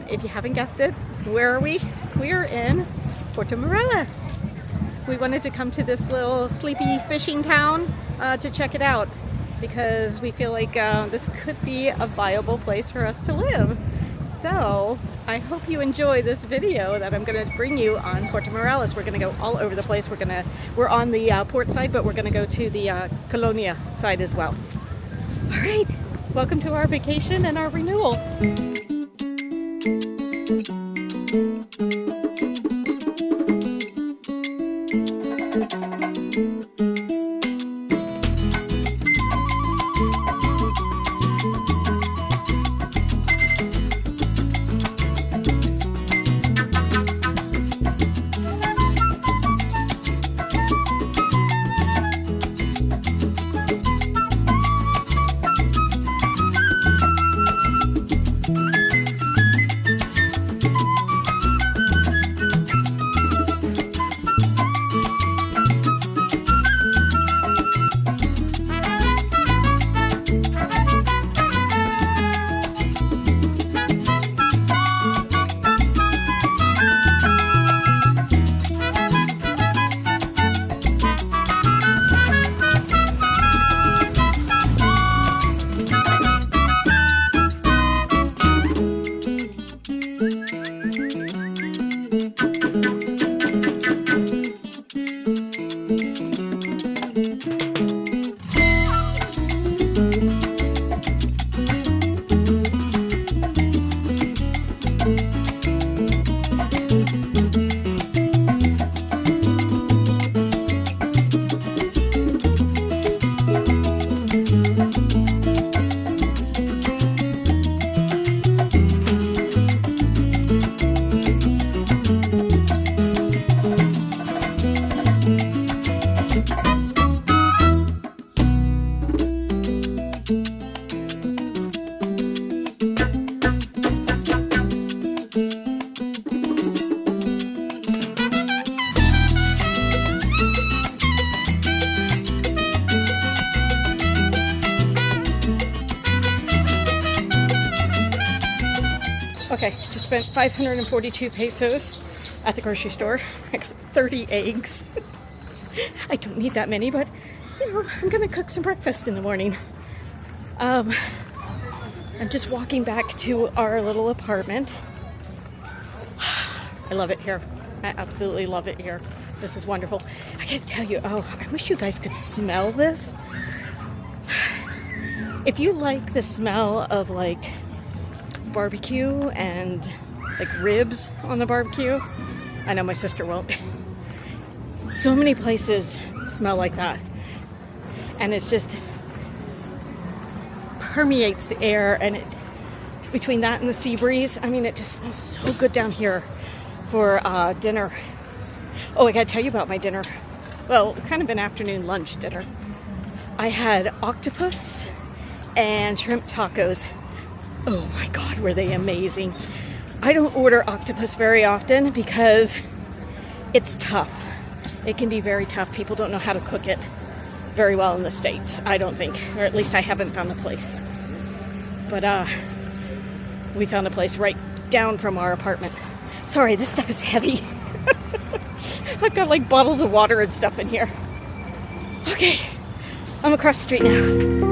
if you haven't guessed it, where are we? We are in Puerto Morelos. We wanted to come to this little sleepy fishing town to check it out because we feel like this could be a viable place for us to live. So I hope you enjoy this video that I'm going to bring you on Puerto Morelos. We're going to go all over the place. We're on the port side, but we're going to go to the Colonia side as well. All right, welcome to our vacation and our renewal. Okay, just spent 542 pesos at the grocery store. I got 30 eggs. I don't need that many, but you know, I'm gonna cook some breakfast in the morning. I'm just walking back to our little apartment. I love it here. I absolutely love it here. This is wonderful. I gotta tell you, oh, I wish you guys could smell this. If you like the smell of like barbecue and like ribs on the barbecue, I know my sister won't. So many places smell like that, and it's just permeates the air, and it, between that and the sea breeze, I mean, it just smells so good down here for dinner. Oh, I gotta tell you about my dinner. Well, kind of an afternoon lunch dinner. I had octopus and shrimp tacos. Oh my God, were they amazing. I don't order octopus very often because it's tough. It can be very tough. People don't know how to cook it very well in the States, I don't think. Or at least I haven't found a place. But we found a place right down from our apartment. Sorry, this stuff is heavy. I've got like bottles of water and stuff in here. Okay, I'm across the street now.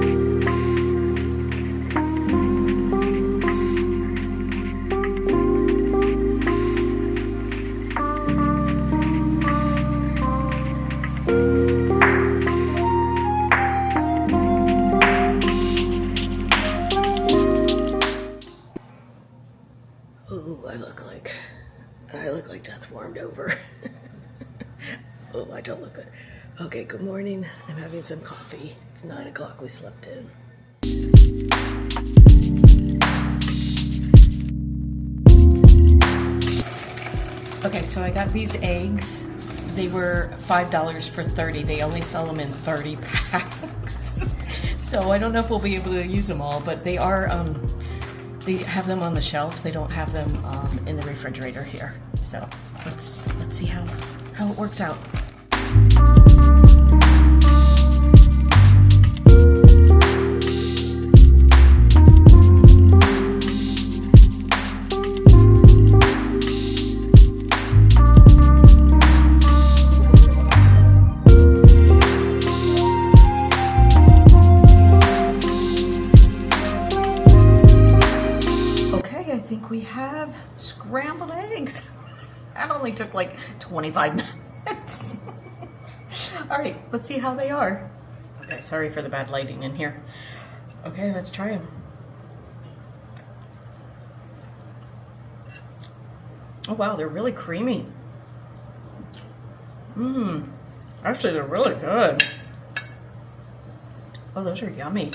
Ooh, I look like death warmed over. Oh, I don't look good. Okay, good morning. I'm having some coffee. It's 9 o'clock, we slept in. Okay, so I got these eggs. They were $5 for 30. They only sell them in 30 packs. So I don't know if we'll be able to use them all, but they are, they have them on the shelves. They don't have them in the refrigerator here. So let's see how it works out. think we have scrambled eggs. That only took like 25 minutes. All right, let's see how they are. Okay, sorry for the bad lighting in here. Okay, let's try them. Oh wow, they're really creamy. Actually they're really good. Oh, those are yummy.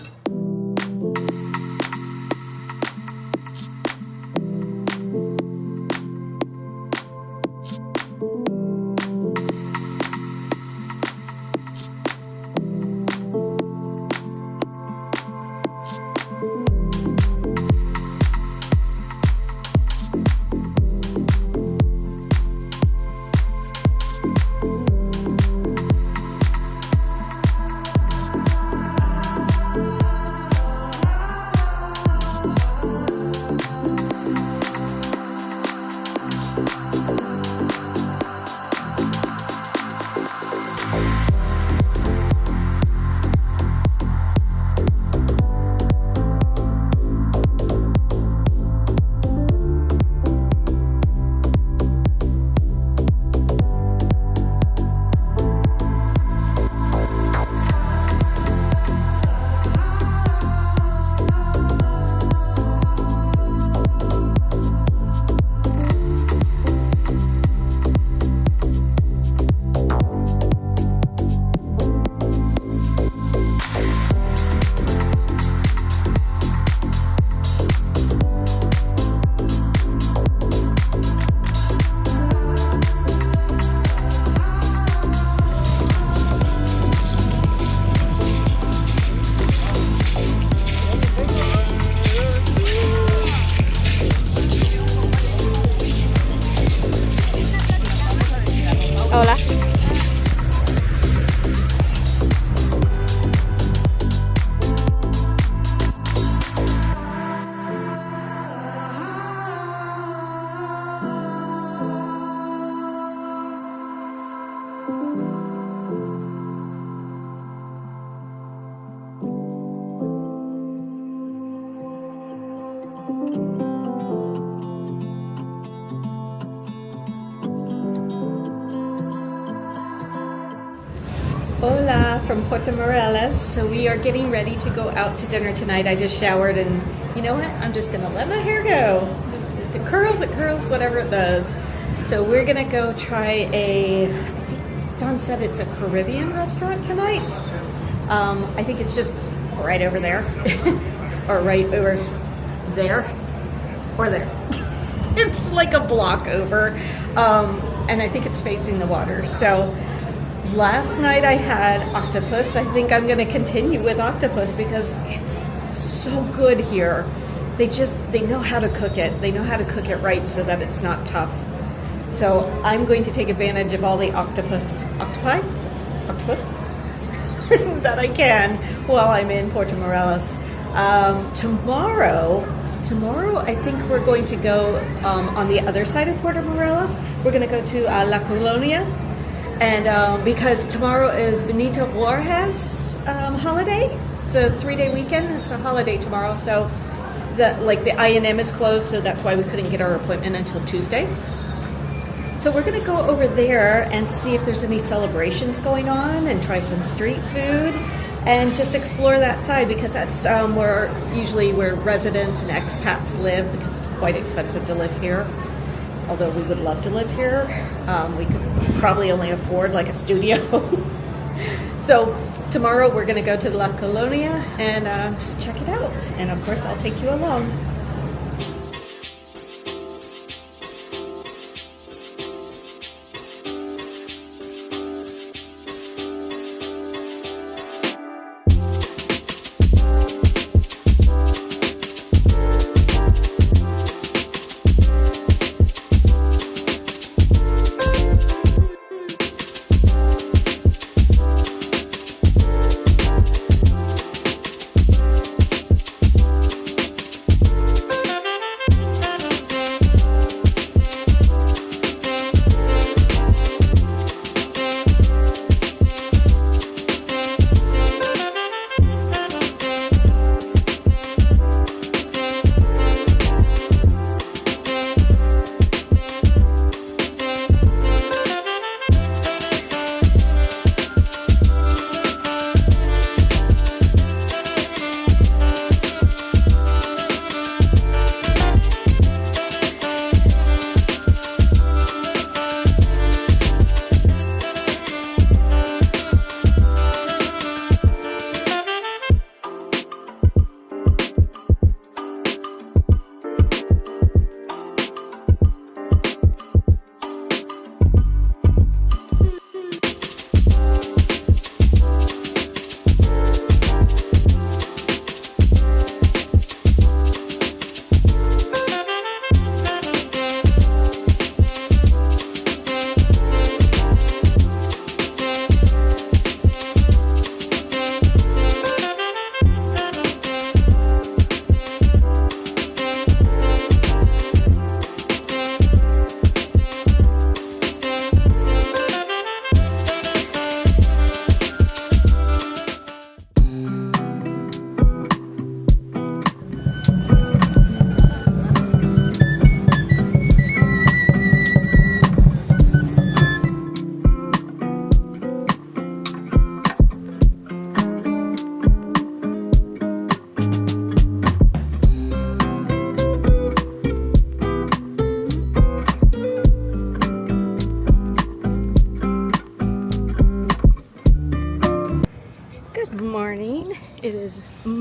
Hola. Hola from Puerto Morelos. So we are getting ready to go out to dinner tonight. I just showered and you know what? I'm just gonna let my hair go. Just, if it curls, whatever it does. So we're gonna go try I think Don said it's a Caribbean restaurant tonight. I think it's just right over there. Or right over there. Or there. It's like a block over. And I think it's facing the water. So last night I had octopus. I think I'm going to continue with octopus because it's so good here. They know how to cook it. They know how to cook it right so that it's not tough. So I'm going to take advantage of all the octopus that I can while I'm in Puerto Morelos. Tomorrow I think we're going to go on the other side of Puerto Morelos. We're going to go to La Colonia. And because tomorrow is Benito Juarez holiday, it's a 3-day weekend. It's a holiday tomorrow, so the I&M is closed, so that's why we couldn't get our appointment until Tuesday. So we're going to go over there and see if there's any celebrations going on, and try some street food, and just explore that side because that's where residents and expats live because it's quite expensive to live here. Although we would love to live here, we could probably only afford like a studio. So tomorrow we're going to go to La Colonia and just check it out. And of course I'll take you along.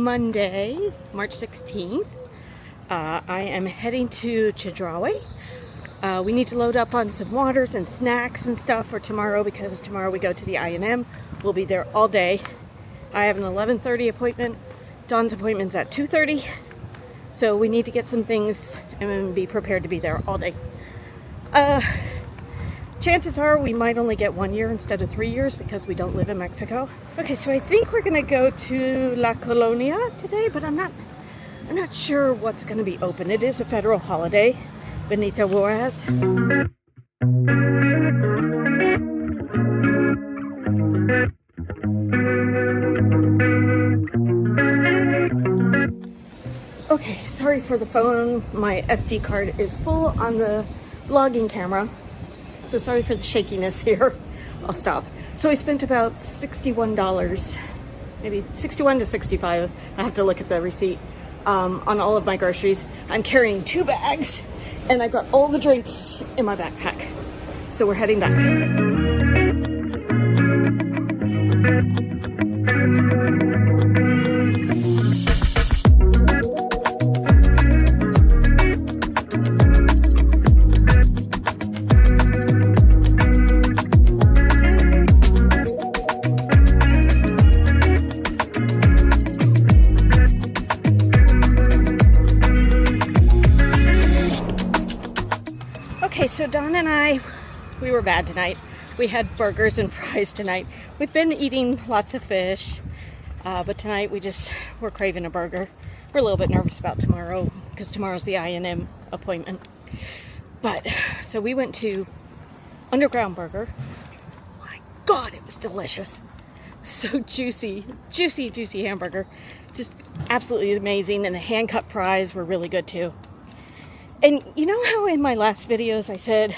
Monday, March 16th. I am heading to Chedraui. We need to load up on some waters and snacks and stuff for tomorrow because tomorrow we go to the I&M. We'll be there all day. I have an 11:30 appointment. Dawn's appointment's at 2:30. So we need to get some things and be prepared to be there all day. Chances are we might only get 1 year instead of 3 years because we don't live in Mexico. Okay, so I think we're gonna go to La Colonia today, but I'm not sure what's gonna be open. It is a federal holiday, Benito Juarez. Okay, sorry for the phone. My SD card is full on the vlogging camera. So sorry for the shakiness here. I'll stop. So I spent about $61, maybe 61 to 65. I have to look at the receipt on all of my groceries. I'm carrying 2 bags and I've got all the drinks in my backpack. So we're heading back. Okay, so Dawn and I, we were bad tonight. We had burgers and fries tonight. We've been eating lots of fish, but tonight we're craving a burger. We're a little bit nervous about tomorrow because tomorrow's the I&M appointment. But, so we went to Underground Burger. My God, it was delicious. So juicy, juicy, juicy hamburger. Just absolutely amazing. And the hand-cut fries were really good too. And you know how in my last videos I said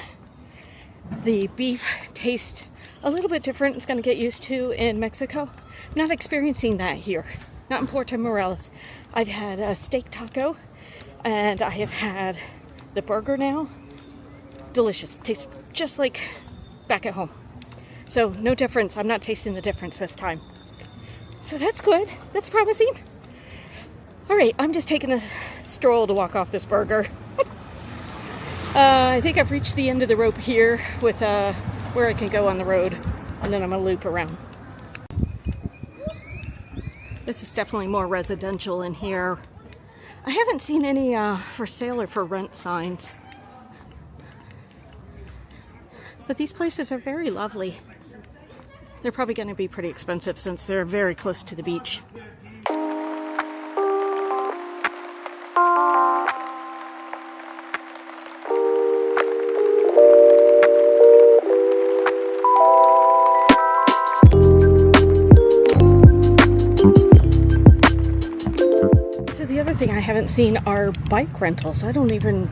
the beef tastes a little bit different, it's going to get used to in Mexico? I'm not experiencing that here, not in Puerto Morelos. I've had a steak taco and I have had the burger now. Delicious, tastes just like back at home. So no difference, I'm not tasting the difference this time. So that's good, that's promising. All right, I'm just taking a stroll to walk off this burger. I think I've reached the end of the rope here with where I can go on the road, and then I'm gonna loop around. This is definitely more residential in here. I haven't seen any for sale or for rent signs, but these places are very lovely. They're probably going to be pretty expensive since they're very close to the beach. I haven't seen are bike rentals. I don't even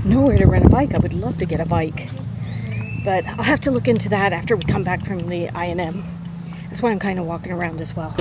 know where to rent a bike. I would love to get a bike, but I'll have to look into that after we come back from the I&M. That's why I'm kind of walking around as well.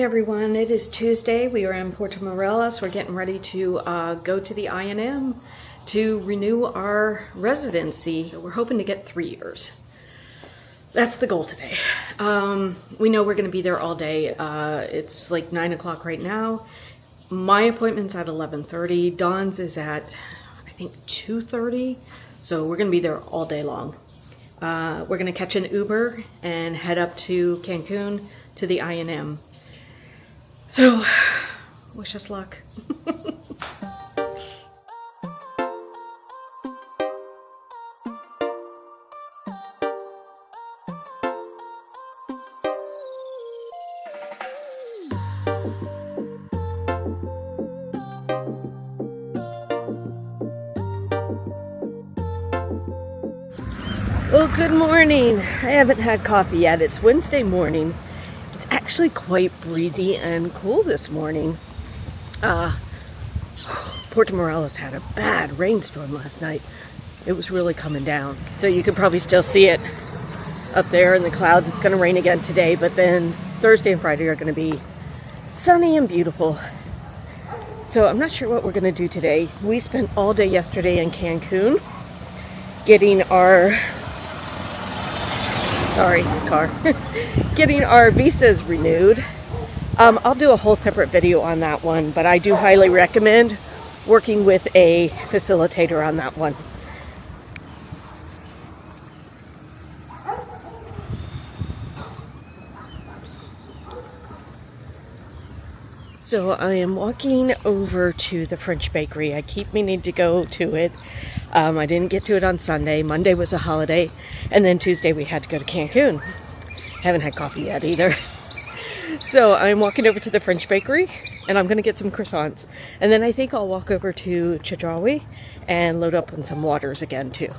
Everyone, it is Tuesday. We are in Puerto Morelos. We're getting ready to go to the I&M to renew our residency. So we're hoping to get 3 years. That's the goal today. We know we're going to be there all day. It's like 9 o'clock right now. My appointment's at 11:30. Dawn's is at, I think, 2:30. So we're gonna be there all day long. We're gonna catch an Uber and head up to Cancun to the I&M. So, wish us luck. Well, good morning. I haven't had coffee yet. It's Wednesday morning. It's actually quite breezy and cool this morning. Puerto Morelos had a bad rainstorm last night. It was really coming down. So you can probably still see it up there in the clouds. It's going to rain again today, but then Thursday and Friday are going to be sunny and beautiful. So I'm not sure what we're going to do today. We spent all day yesterday in Cancun getting our getting our visas renewed. I'll do a whole separate video on that one, but I do highly recommend working with a facilitator on that one. So I am walking over to the French bakery. I keep meaning to go to it. I didn't get to it on Sunday. Monday was a holiday. And then Tuesday we had to go to Cancun. Haven't had coffee yet either. So I'm walking over to the French bakery and I'm going to get some croissants. And then I think I'll walk over to Chedraui and load up on some waters again too.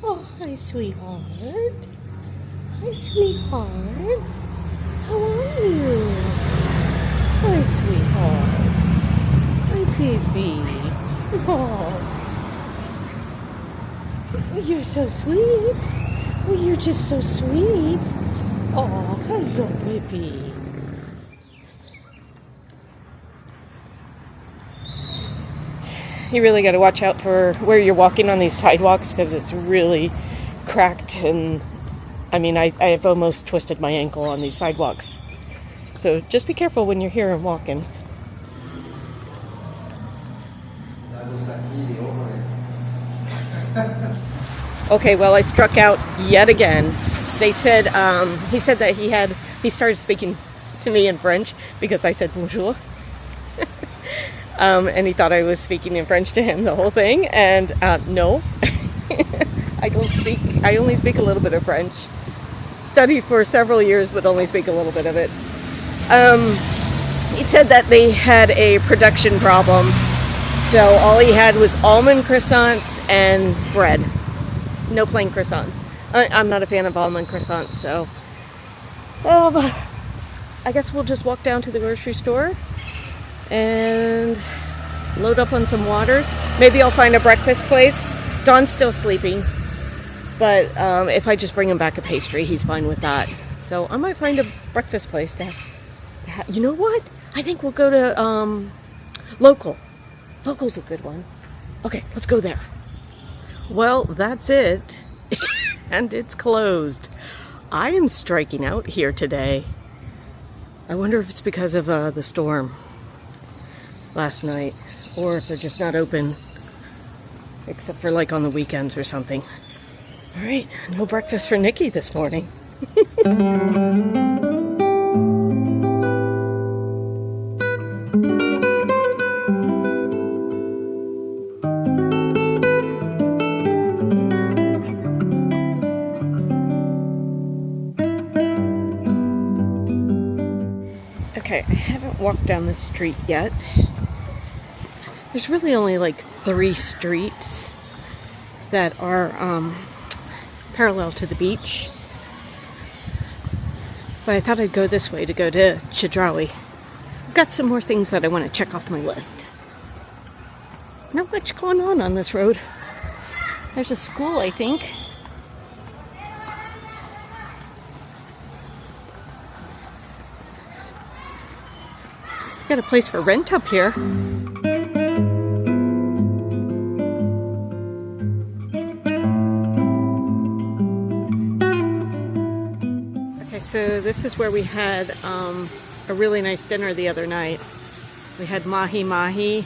Oh, hi sweetheart. Hi sweetheart. How are you? Hi sweetheart. Hi baby. Oh. You're so sweet. Oh, you're just so sweet. Oh, hello, baby. You really got to watch out for where you're walking on these sidewalks because it's really cracked, and I mean, I've almost twisted my ankle on these sidewalks. So just be careful when you're here and walking. Okay, well, I struck out yet again. They said, he said that he started speaking to me in French because I said bonjour. And he thought I was speaking in French to him the whole thing. And no, I only speak a little bit of French. Studied for several years, but only speak a little bit of it. He said that they had a production problem. So all he had was almond croissants and bread. No plain croissants. I'm not a fan of almond croissants, so I guess we'll just walk down to the grocery store and load up on some waters. Maybe I'll find a breakfast place. Don's still sleeping, but if I just bring him back a pastry, he's fine with that. So I might find a breakfast place to have. You know what? I think we'll go to Local. Local's a good one. Okay, let's go there. Well, that's it. And it's closed. I am striking out here today. I wonder if it's because of the storm last night, or if they're just not open, except for like on the weekends or something. All right, no breakfast for Nikki this morning. Okay, I haven't walked down this street yet. There's really only like 3 streets that are parallel to the beach. But I thought I'd go this way to go to Chedraui. I've got some more things that I want to check off my list. Not much going on this road. There's a school, I think. Got a place for rent up here. Okay, so this is where we had a really nice dinner the other night. We had mahi-mahi.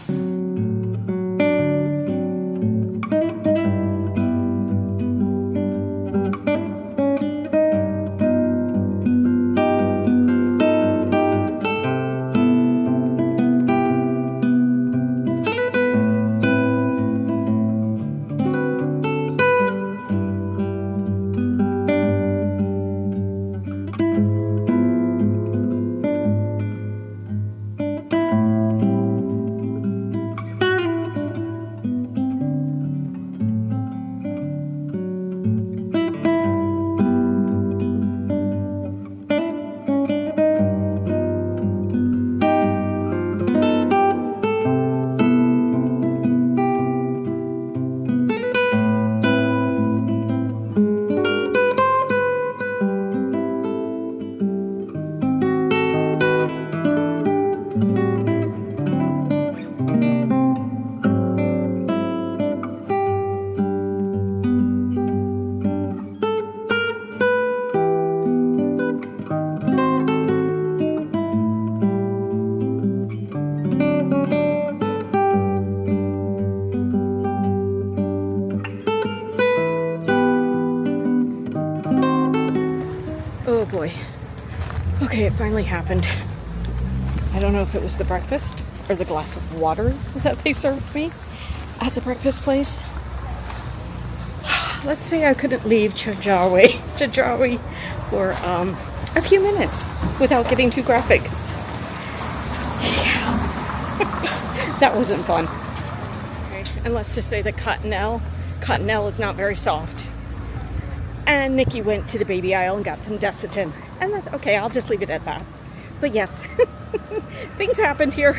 Oh boy. Okay, it finally happened. I don't know if it was the breakfast or the glass of water that they served me at the breakfast place. Let's say I couldn't leave Chedraui for a few minutes without getting too graphic. Yeah. That wasn't fun. Okay. And let's just say that Cottonelle is not very soft. And Nikki went to the baby aisle and got some Desitin. And that's okay, I'll just leave it at that. But yes, things happened here.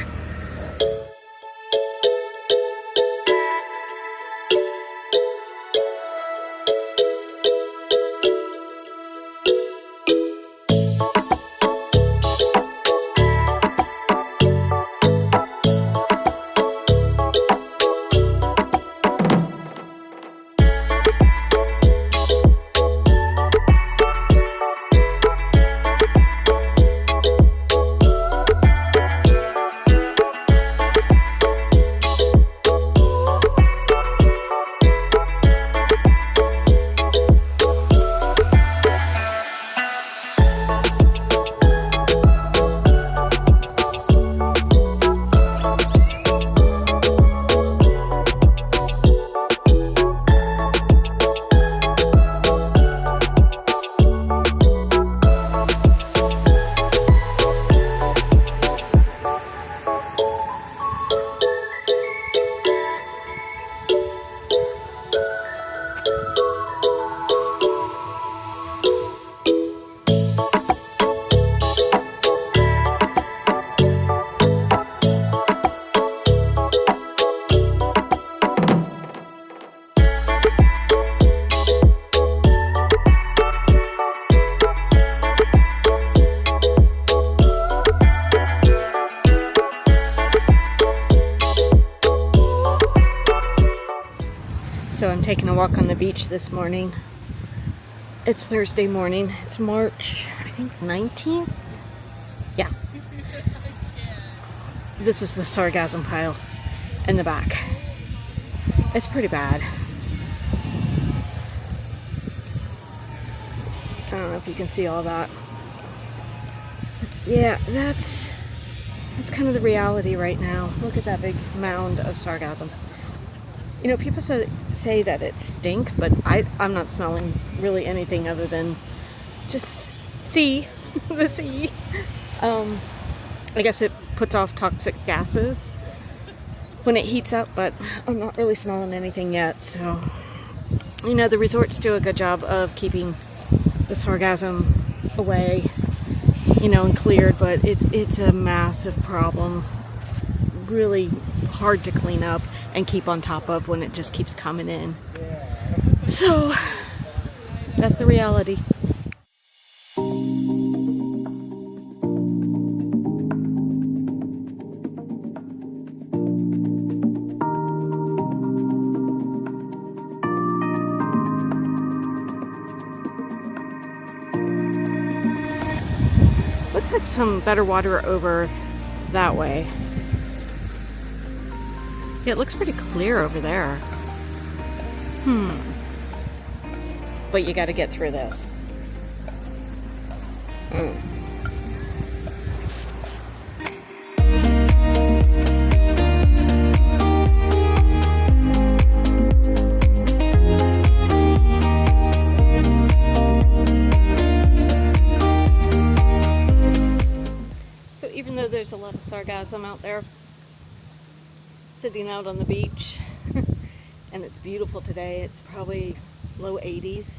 So I'm taking a walk on the beach this morning. It's Thursday morning. It's March, I think 19th? Yeah. This is the sargassum pile in the back. It's pretty bad. I don't know if you can see all that. Yeah, that's kind of the reality right now. Look at that big mound of sargassum. You know, people say that it stinks, but I'm not smelling really anything other than just sea, the sea. I guess it puts off toxic gases when it heats up, but I'm not really smelling anything yet. So, you know, the resorts do a good job of keeping the sargassum away, you know, and cleared, but it's a massive problem. Really hard to clean up and keep on top of when it just keeps coming in. So that's the reality. Looks like some better water over that way. Yeah, it looks pretty clear over there. But you got to get through this. So even though there's a lot of sargassum out there, sitting out on the beach, and it's beautiful today, it's probably low 80s.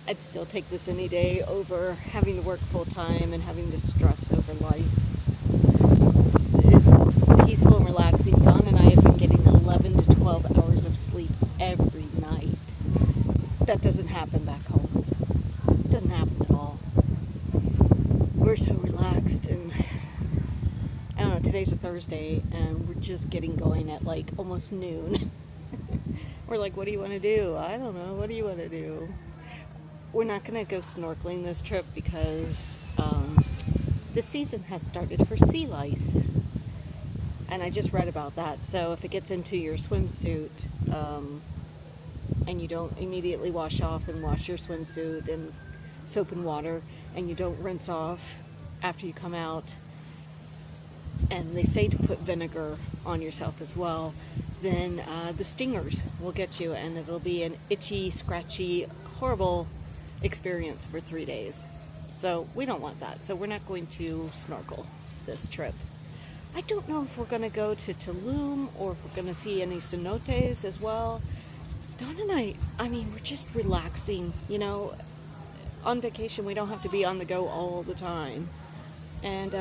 I'd still take this any day over having to work full time and having to stress over life. It's just peaceful and relaxing. Dawn and I have been getting 11 to 12 hours of sleep every night. That doesn't happen back home. It doesn't happen at all. We're so relaxed, and I don't know, today's a Thursday and we're just getting going at like almost noon. We're like, what do you want to do? I don't know. What do you want to do? We're not going to go snorkeling this trip because the season has started for sea lice. And I just read about that. So if it gets into your swimsuit and you don't immediately wash off and wash your swimsuit in soap and water, and you don't rinse off after you come out, and they say to put vinegar on yourself as well, then the stingers will get you, and it'll be an itchy, scratchy, horrible experience for 3 days. So we don't want that. So we're not going to snorkel this trip. I don't know if we're going to go to Tulum or if we're going to see any cenotes as well. Dawn and I mean, we're just relaxing. You know, on vacation we don't have to be on the go all the time. And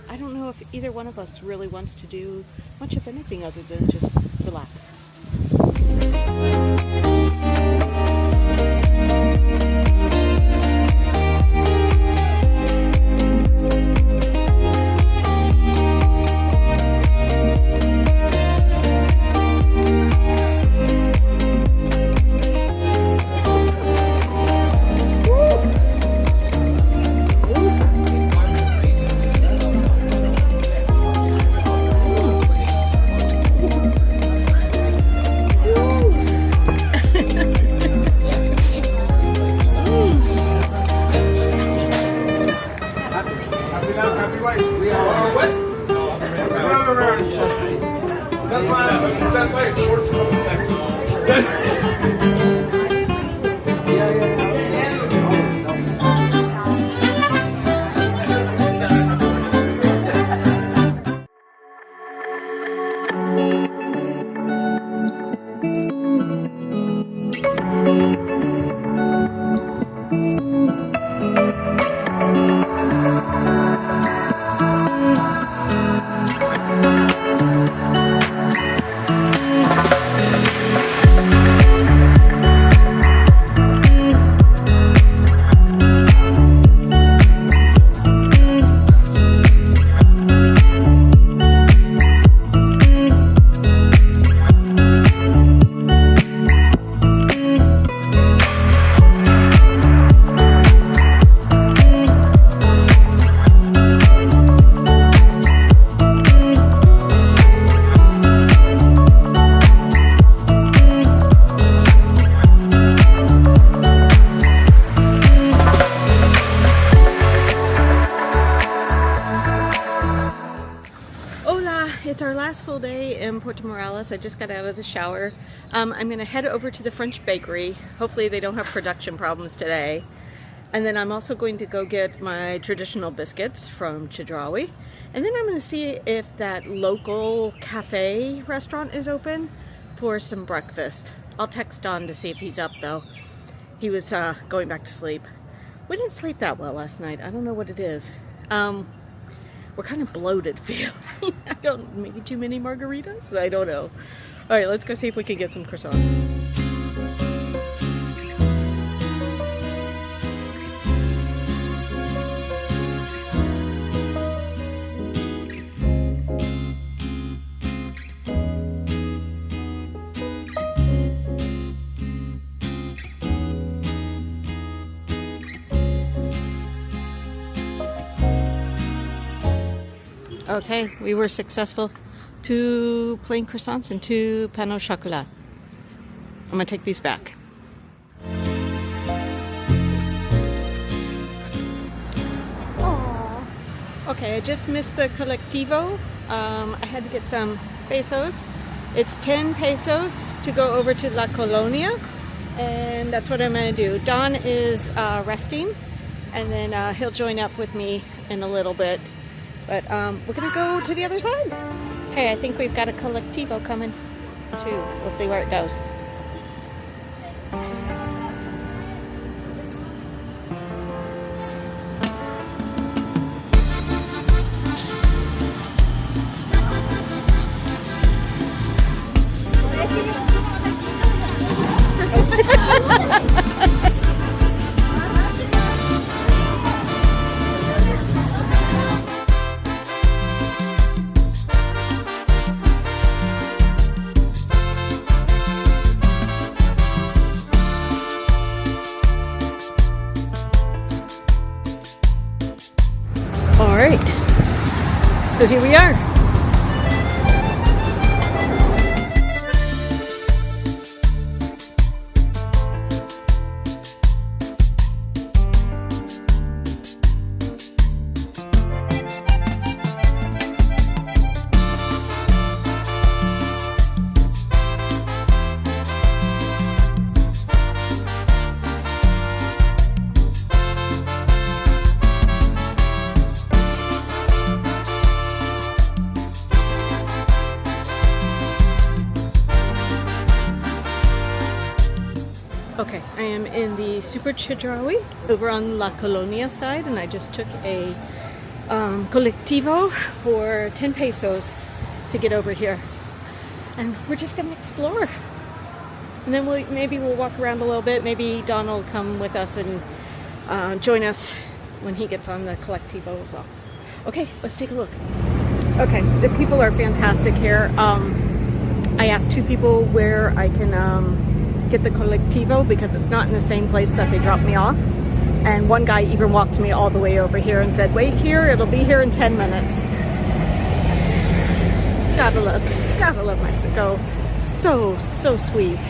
I don't know if either one of us really wants to do much of anything other than just relax. It's our last full day in Puerto Morelos. I just got out of the shower. I'm going to head over to the French bakery. Hopefully they don't have production problems today. And then I'm also going to go get my traditional biscuits from Chedraui. And then I'm going to see if that local cafe restaurant is open for some breakfast. I'll text Don to see if he's up though. He was going back to sleep. We didn't sleep that well last night. I don't know what it is. We're kind of bloated feeling. Maybe too many margaritas? I don't know. All right, let's go see if we can get some croissants. Okay, we were successful 2 plain croissants and 2 pain au chocolat. I'm gonna take these back. Aww. Okay, I just missed the colectivo. I had to get some pesos. It's 10 pesos to go over to La Colonia, and that's what I'm gonna do. Don is resting, and then he'll join up with me in a little bit. But we're gonna go to the other side. Okay, I think we've got a colectivo coming too. We'll see where it goes. All right, so here we are. Okay, I am in the Super Chedraui over on La Colonia side, and I just took a colectivo for 10 pesos to get over here. And we're just gonna explore. And then maybe we'll walk around a little bit. Maybe Don will come with us and join us when he gets on the colectivo as well. Okay, let's take a look. Okay, the people are fantastic here. I asked 2 people where I can get the colectivo because it's not in the same place that they dropped me off, and one guy even walked me all the way over here and said, wait here, it'll be here in 10 minutes. Gotta love Mexico. So sweet.